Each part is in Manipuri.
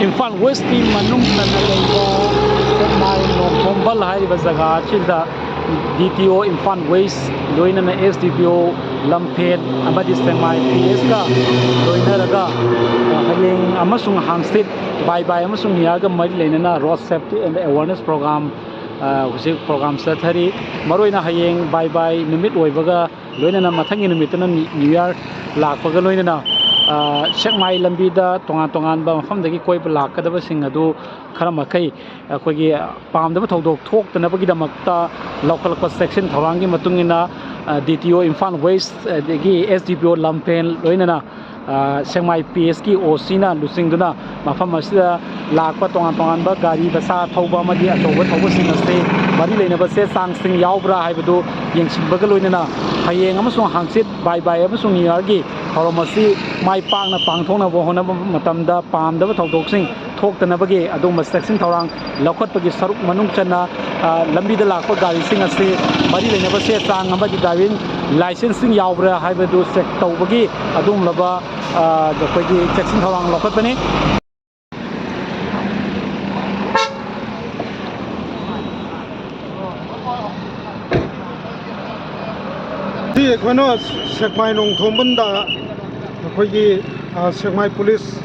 Imphal West team manungsan na laiba Sekmai Nongthomband haiba jaga chida DTO Imphal West loina na SDPO Lamphet amadi Sekmai PS ka loina raga hayeng amasung hangsit bye bye amasung niaga mari leina na road safety and awareness program husik program sathari maroina hayeng bye bye numit oibaga loina na mathangi numit na new year lakpaga loina na Sekmai lambida tongan ba mafamdagi koiba lakadaba sing adu khara makai akogi pamdaba thodok thoktanabagi damakta lokalpa section thorangi matungina DTO Imphal West degi SDPO Lamphen loinana Sekmai PS ki osina lusingduna mafam asida lakpa tongan ba gari basa thoba madi achoba thoba sing ase bari leinaba se sang sing yaubra haibadu yengsinbaga loinana hayeng amasung hangsit bye bye amasung yargi horomasi mai pangna pangthona bo hona matamda pamdaba thodok sing thoktanabagi aduma section thorang lokhatpagi saruk manung chana lambida lakpa gari sing ase bari leinaba se sang amagi driving license sing yaubra haibadu check tawbagi adum laba the section thorang lokhatpani Kono Sekmai Nongthomband da khoi Sekmai police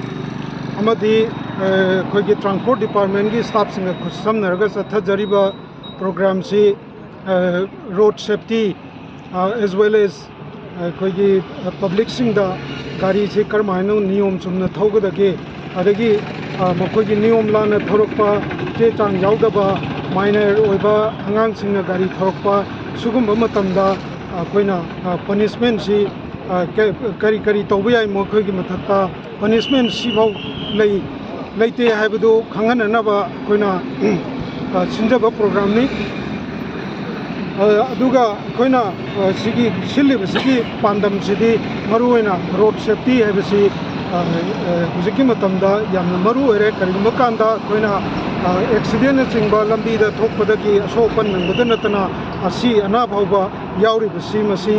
amadi khoi transport department gi staff singa khusam naraga satha jariba program si road safety as well as khoi public sing da gari se karmaino niyom chumna thogadage adagi makoi gi niyom lana thorokpa che chang yaudaba minor oiba angang singna gari thorokpa sugumba matamda koina punishment si kari tawba yai mokhoi gi mathakta punishment si bau leite haibadu khangananaba koina sinjaba program ni aduga koina sigi silib sigi pandam sidi maruina road safety haibasi hujiki matamda yamna maru ere karigumba kanda koina accident singba lambi da thokpadagi asopan nangda natana asi ana bhauba yauri basi masi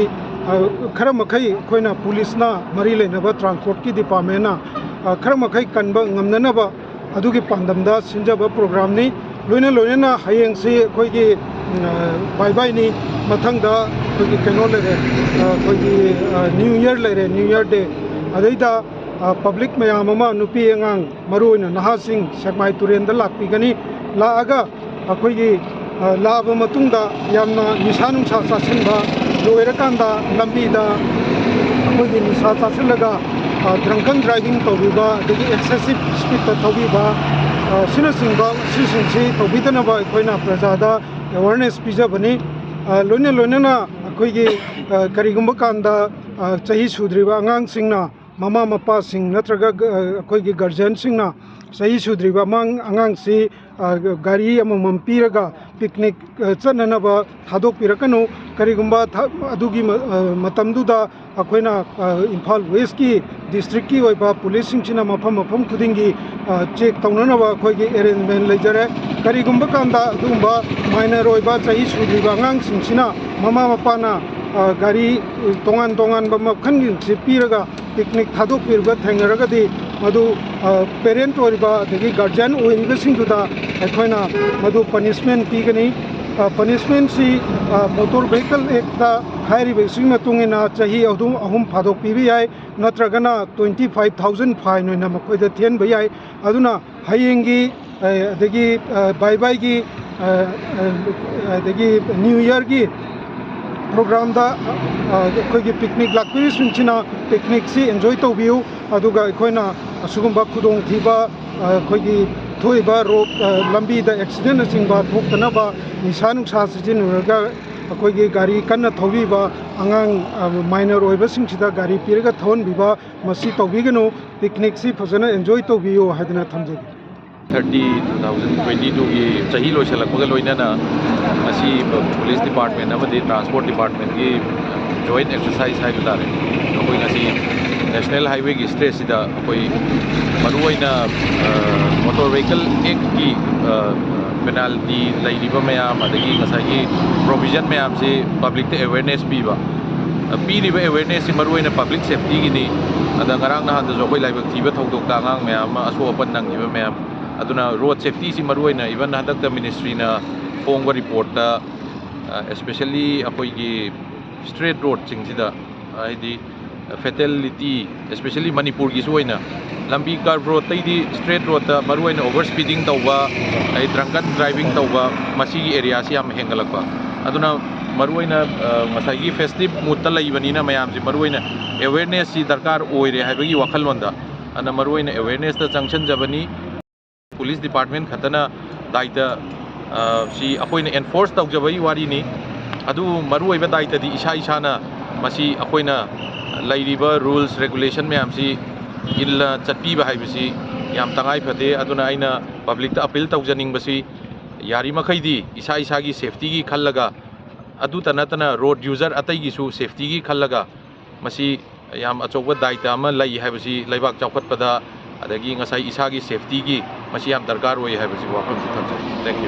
khara makai koina police na mari leinaba transport ki department na khara makai kanba ngamnanaba adugi pandamda sinjaba program ni loina hayeng si koigi bye bye ni mathangda koigi keno lere koigi new year day adaida public mayam ama nupi angang maruina nahasing Sekmai turenda lakpigani laaga akoigi laaba matungda yamna nisanung sa sasinba loirakanda lambida akoigi nisa sasinlaga drunken driving tawbiba degi excessive speed ta tawbiba sinasingba sisingsi tawbidanaba akoina prajada awareness pijabani loina na akoigi karigumba kanda chahi sudriba angang singna mama mapa sing natraga akoigi guardian singna sahi sudriba mang angang si gari amamam piraga picnic chananaba thadok pirakanu karigumba adugi matamduda akoina Imphal West ki district ki oiba police singchina mafam khudingi check taunanaba akoigi arrangement leijare karigumba kanda adumba minor oiba chahi sudriba angang singchina mama mapa na gari tongan ba makhangi piraga picnic thadok pirga thengaragadi madu parent oriba degi guardian oiriba singduda akoina madu punishment pigani punishment si motor vehicle act da hairiba sing matungina chahi ahum phadok pibi yai natragana 25000 fine oina makoida thien ba yai aduna hayengi degi bye bye gi degi new year gi program da akoigi picnic lakpiri sunchina picnic si enjoy tawbiu aduga akoina asugumba khudong thiba akoigi thoiba road lambi da accident singba thoktanaba nisanung sa sijinuraga akoigi gari kanna thobiba angang minor oiba singchida gari piraga thon biba masi tawbiganu picnic si phajana enjoy tawbiu hadina thamjagi 2022 की चाही लोइसलकपगा लोइनना असी पुलिस डिपार्टमेंट अमदि ट्रांसपोर्ट डिपार्टमेंट की जॉइंट एक्सरसाइज है तारे अखोई ngasi नेशनल हाईवे की स्ट्रेच सिदा अखोई मरुओइना मोटर व्हीकल एक्ट की पेनाल्टी लैरिबा मयाम अदगी ngसाई प्रोविजन मयाम से पब्लिक ते अवेयरनेस पीबा पीरिबा अवेयरनेस से मरुओइना पब्लिक सेफ्टी की नि अदा ngarang nahan da jokoi laibak thiba thodok ta ngang mayam aso open nangiba mayam aduna road safety si maruoina even hadak da ministry na phongba report ta especially apoi gi straight road chingsida haidi fatality especially manipur gi soina lambi curve road tai di straight road ta maruoina over speeding tawba ai drunken driving tawba masi gi area si am hengalakpa aduna maruoina ngasai gi festive mood ta laibanina mayam si maruoina awareness si darkar oire haibagi wakhalonda ana maruoina awareness ta junction jabani police department khatana daita si akoina enforce tawjabai wari ni adu maruoiba daita di isa isana masi akoina lairiba rules regulation mayam si illa chatpi ba haibasi yam tangai phade aduna aina public ta appeal tawjaning basi yari makhai di isa isa gi safety gi khallaga adu tanatana road user atai gi su safety gi khallaga masi yam achoba daita ama lai haibasi laibak chawkhat pada adagi ngasai isa gi safety gi masi yam darkar oi haibasi wafam si thanjai thank you